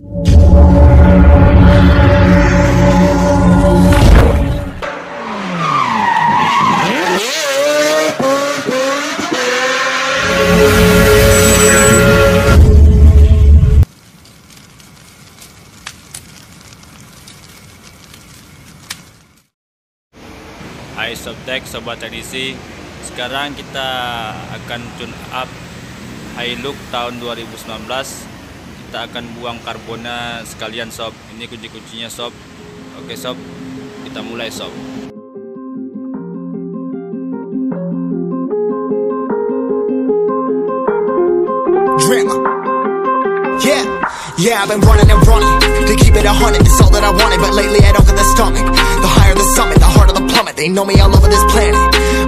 Hai sobtek, sobat teknisi. Sekarang kita akan tune up hilux tahun 2019. Kita akan buang karbonnya sekalian sob. Ini kunci-kuncinya sob. Oke sob, kita mulai sob. Yeah, I've been running and running to keep it 100, it's all that I wanted. But lately I don't get the stomach. The higher the summit, the harder the plummet. They know me all over this planet.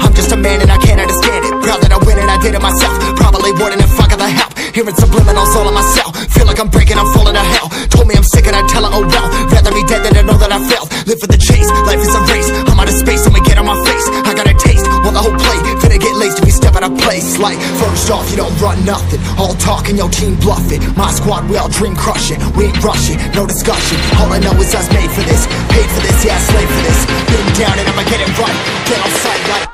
I'm just a man and I can't understand it. Proud that I win and I did it myself. Probably wouldn't if I got the help. Hearing subliminals all on myself. Feel like I'm breaking, I'm falling to hell. Told me I'm sick and I tell her, oh well. Rather be dead than to know that I failed. Live for the chase, life is a race. I'm out of space, I'ma get on my face. I got a taste, well the whole plate. Finna get laced if we step out of place. Like, first off, you don't run nothing. All talk and your team bluff it. My squad, we all dream crushing. We ain't rushing, no discussion. All I know is us made for this. Paid for this, yeah, slave for this. Been down and I'ma get it right. Get on sight like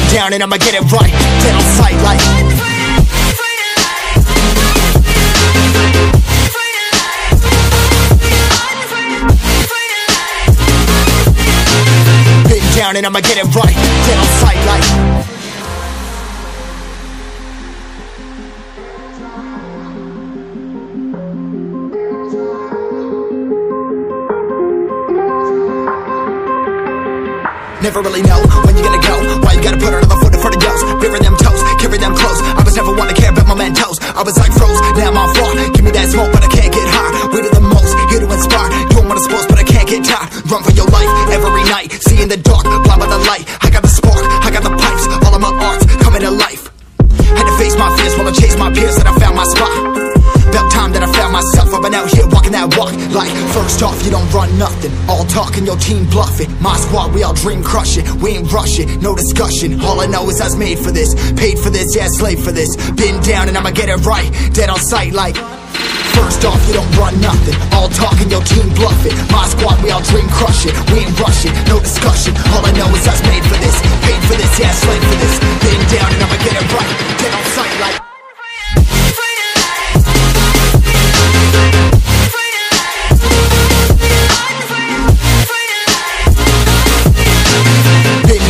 down and I'ma get it right. Get on sight like been down and I'ma get it right. Get on sight like never really know when you're gonna go. Why you gotta put another foot in front of yours? Bury them toes, carry them close. I was never one to care about my mentos. I was like froze, now I'm on floor. Give me that smoke, but I can't get high. We do the most, here to inspire. Doing what I'm supposed, but I can't get tired. Run for your life every night. See in the dark, blind by the light. I got the spark, I got the pipes. All of my arts coming to life. Had to face my fears while I chased my peers, and I found my spot. About time that I found myself. I've been out here walking that walk. Like, first off, you don't run nothing. All talk and your team bluff it. My squad, we all dream crush it. We ain't rushing, no discussion. All I know is I was made for this. Paid for this, yeah, slave for this. Been down and I'ma get it right. Dead on sight like first off, you don't run nothing. All talk and your team bluff it. My squad, we all dream crush it. We ain't rushing, no discussion. All I know is I was made for this. Paid for this, yeah, slave for this. Been down and I'ma get it right. Dead on sight like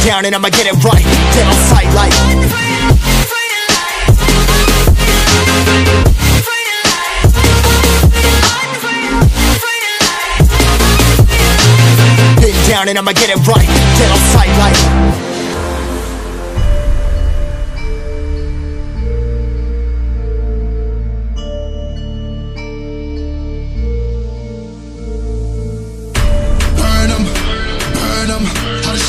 down and I'ma get it right. Dead on sight like been down and I'ma get it right. Dead on sight like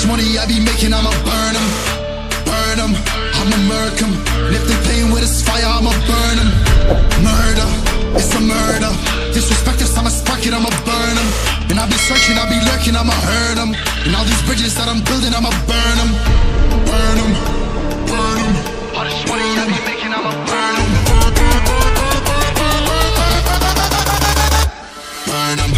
money I be making, I'ma burn them, I'ma murk them. And if they playing with this fire, I'ma burn them. Murder, it's a murder. Disrespect us, I'ma spark it, I'ma burn them. And I be searching, I be lurking, I'ma hurt them. And all these bridges that I'm building, I'ma burn them. Burn them, burn them. All this money I be making, I'ma burn them. Burn them.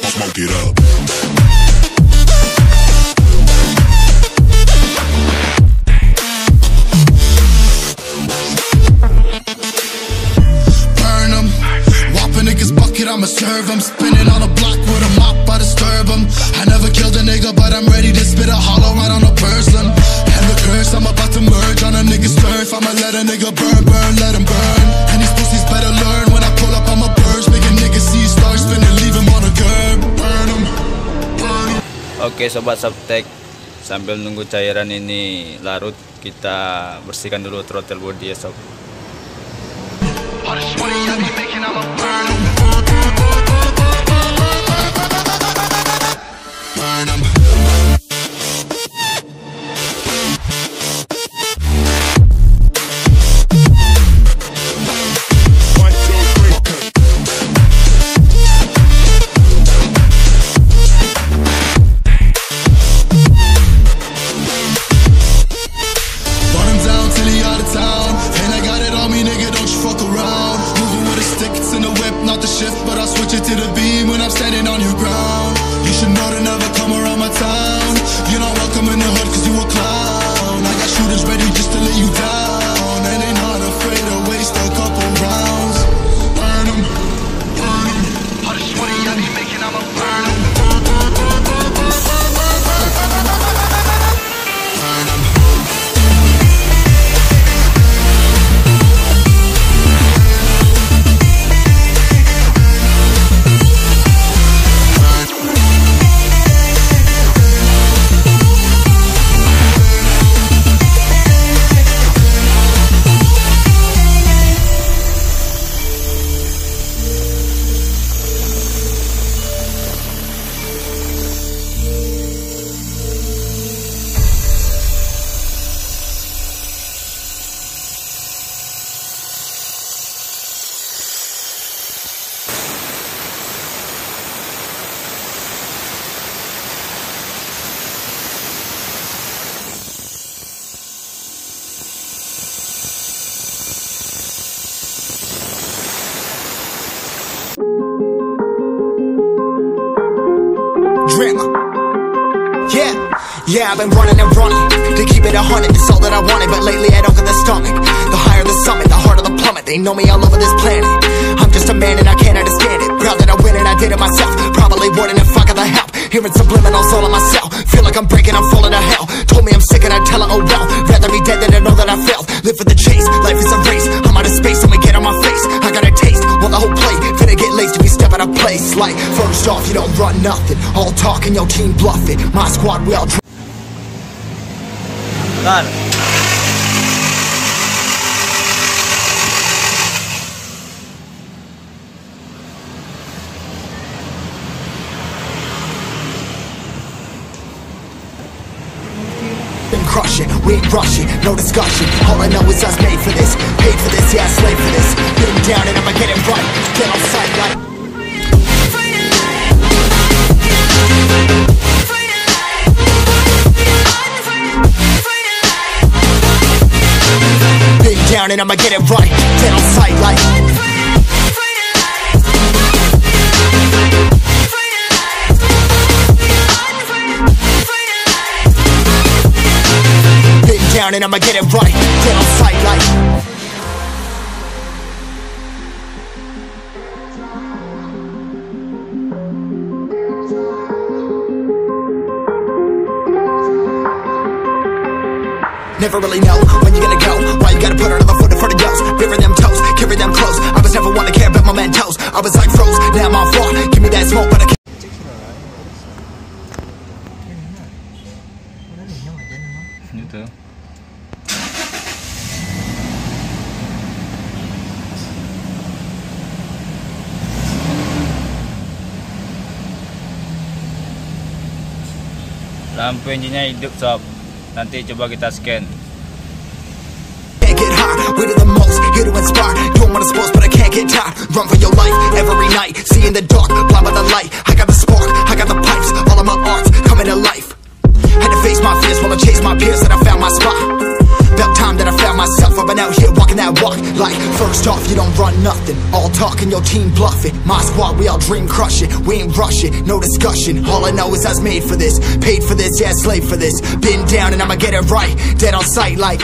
Smoke it up. Burn 'em. Whop a nigga's bucket, I'ma serve 'em. Spinning on a block with a mop, I disturb 'em. I never killed a nigga, but I'm ready to spit a hollow right on a person. And the curse, I'm about to merge on a nigga's turf. I'ma let a nigga burn, burn, let him burn. And these pussies better learn when I pull up on my birds. Make a nigga see stars spinning, leave him on a curb. Burn 'em. Oke sobat sobtek, sambil nunggu cairan ini larut, kita bersihkan dulu throttle body ya sob. drama. Yeah, I've been running and running to keep it 100, it's all that I wanted. But lately I don't get the stomach. The higher the summit, the harder the plummet. They know me all over this planet. I'm just a man and I can't understand it. Proud that I win and I did it myself. Probably wouldn't if I got the help. Hearing subliminals all on myself. Feel like I'm breaking, I'm falling to hell. Told me I'm sick and I tell her, oh well. Rather be dead than to know that I failed. Live for the chase, life is a race. I'm out of space, I'ma get on my face. I got a taste, want the whole plate. Finna get laced if we step out of place. Like, first off, you don't run nothing. All talk and your team bluffing. My squad, we all Bentar. been crushing, we ain't rushing, no discussion. All I know is us made for this, paid for this, yeah, slave for this. Get him down and I'ma get it right. Get on sight like down and I'ma get it right. Get on sight like been down and I'ma get it right. Get on sight like never really know when you're gonna go. Why you gotta put another foot in front of yours? Bury them toes, carry them close. I was never one to care about my mentos. I was like froze, now I'm on floor. Give me that smoke, but I can't. Gitu. Lampu engine-nya hidup sob. Nanti coba kita scan. Can't get high, we do the most, here to inspire. Don't wanna suppose, but I can't get tired. Run for your life, every night. See in the dark, blind by the light. I got the spark, I got the pipes. All of my arts coming to life. Had to face my fears while I chase my peers. And I found my spot. About time that I found myself. I've been out here walking that walk. Like, first off, you don't run nothing. All talk and your team bluffing. My squad, we all dream crush it. We ain't rushing, no discussion. All I know is I was made for this, paid for this, yeah, slave for this. Been down and I'ma get it right. Dead on sight like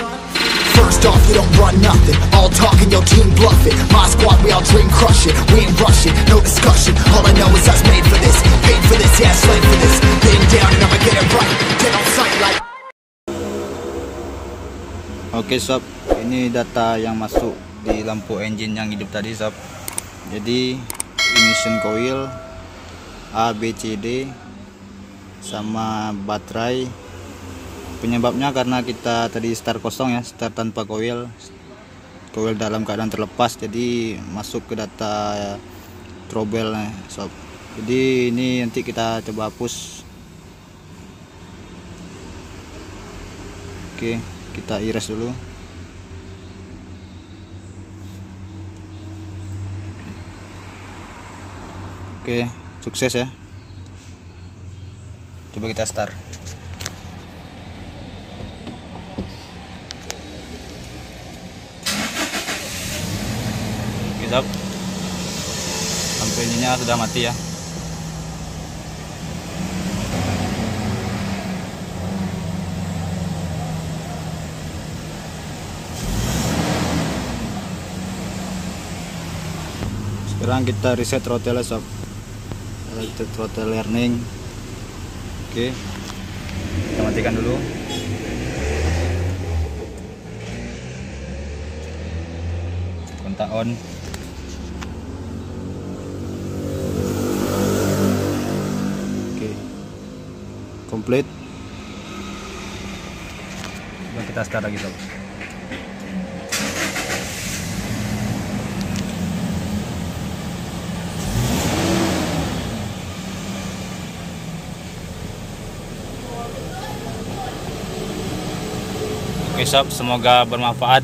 first off, you don't run nothing. All talk and your team bluffing. My squad, we all dream crush it. We ain't rushing, no discussion. All I know is I was made for this, paid for this, yeah, slave for this. Been down and I'ma get it right. Dead on sight like Oke sob, ini data yang masuk di lampu engine yang hidup tadi sob. Jadi emission coil A, B, C, D sama baterai. Penyebabnya karena kita tadi start kosong ya, start tanpa coil dalam keadaan terlepas, jadi masuk ke data trouble sob. Jadi ini nanti kita coba hapus. Oke, kita iris dulu. Oke, sukses ya. Coba kita start. Oke sob, lampu ininya sudah mati ya. Sekarang kita reset throttle sob. Reset throttle learning. Oke, kita matikan dulu. Kontak on. Oke, complete. Coba kita start lagi sob. Oke sob, semoga bermanfaat.